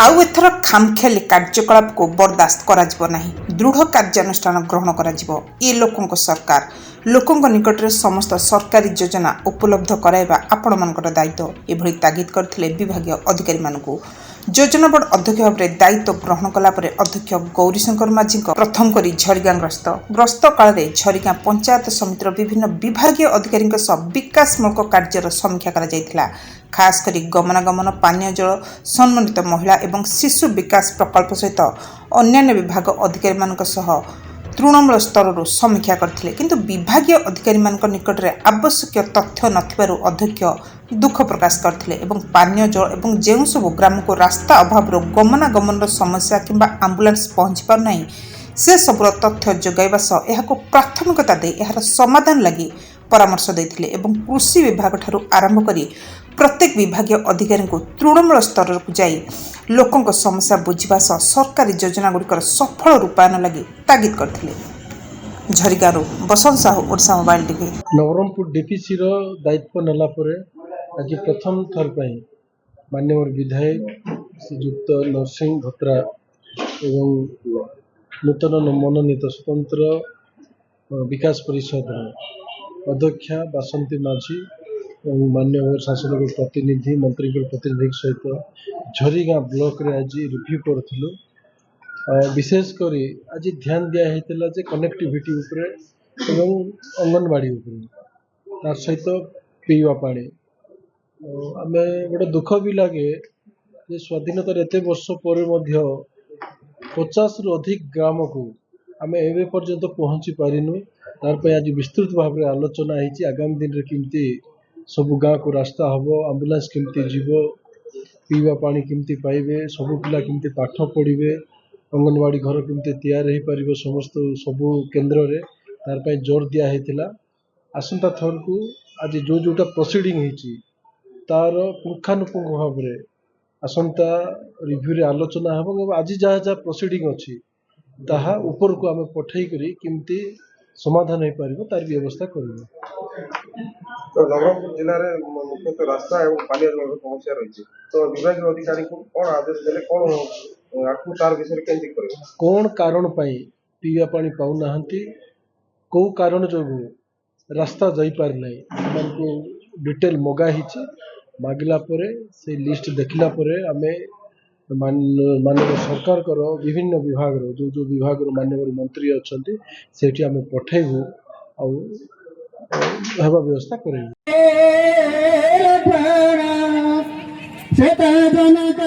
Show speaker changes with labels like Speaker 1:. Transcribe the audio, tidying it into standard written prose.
Speaker 1: आउ एथर खामखेली कार्यकलाप को बर्दास्त करा नहीं दृढ़ कार्यानुष्ठान ग्रहण करा ये लोकों सरकार लोकों निकट में समस्त सरकारी योजना उपलब्ध कराइबा आपण मानकर दायित्व एभली तागिद करथिले विभागीय अधिकारी मानकु योजना बोर्ड अध्यक्ष भाव में दायित्व ग्रहण कलापर अध्यक्ष गौरीशंकर माझी प्रथम करी झरीगाँ ग्रस्त काल में झरीगाँ पंचायत समितिर विभिन्न विभागीय अधिकारी विकासमूलक कार्यर समीक्षा करा खास करी गमनागमन पानीय जल सम्मानित महिला एवं शिशु विकास प्रकल्प सहित अन्य विभाग अधिकारी मानक सह तृणमूल स्तर समीक्षा करथिले किंतु विभागीय अधिकारी मानक निकट में आवश्यक तथ्य नथिबारु अध्यक्ष दुख प्रकाश करथिले एवं पानीय जल एवं जेउ सब ग्राम को रास्ता अभाव गमनागमन समस्या किंबा आंबुलांस पहुंची पार नहीं से सबुर तथ्य जोगाइबा सह एहाको प्राथमिकता दे एहार समाधान लगी परामर्श देथिले एवं कृषि विभाग ठारू आरंभ करी प्रत्येक विभागीय अधिकारी को तृणमूल स्तर को जाई लोकों समस्या बुझा सह सरकारी योजना गुड़िकर सफल रूपायन लगी तागिद करथिले। Jharigaon Basant Sahu Odisha mobile TV
Speaker 2: Nabarangpur DPC रो दायित्व नेला परे आज प्रथम थर पई माननीय विधायक श्रीयुक्त नरसिंह भत्रा एवं नूतन मनोनीत स्वतंत्र विकास परिषद अध्यक्षा बासंती माझी और माननीय शासन प्रतिनिधि मंत्री प्रतिनिधि सहित झरीगाँ ब्लॉक रे आज रिव्यू करथिलु। विशेषकर आज ध्यान दिया जे कनेक्टिविटी उपरे एवं अंगनवाड़ी उपरे तार सहित पीवा पानी आम गोटे दुख भी लगे जे स्वाधीनतार एत वर्ष पर 50 रु अधिक ग्राम को आम एवं पर्यंत पहुँची पारिनु तार आज विस्तृत भाव में आलोचना होती आगामी दिन में केमती सबु गाँ को रास्ता हम आंबुलांस केमती जीव पीवा पानी केमती पाइबे सबु पिला केमती पाठ पढ़े अंगनवाड़ी घर केमती तैयार हो पार समस्त सबु केन्द्र रे तार पे जोर दिया है। आसंता थर को आज जो जोटा प्रोसीडिंग होती तार पुंखानुपुंख भाव में आसंता रिव्यू रे आलोचना हम आज जहाँ जहाँ प्रोसीडिंग अच्छी ताहा ऊपर को आम पठे करी केमती समाधान हो पार तार व्यवस्था कर।
Speaker 3: तो नवरंगपुर जिले में मुख्यतः रास्ता और पानी जल समस्या रही तो विभाग अधिकारी को कौन आदेश देले कौन आपको तार विषय केंद्र करे
Speaker 2: कौन कारण पाई पीवा पानी पाऊ नाहंती को कारण जो रास्ता जाई पार नहीं मानको डिटेल मगा हिची मागिला परे से लिस्ट देखला परे आमे माननीय सरकार करो विभिन्न विभाग रो जो जो विभाग रो माननीय मंत्री अछंती सेठी आमे पठेबू आ हेबा व्यवस्था करेंगे।
Speaker 4: जनक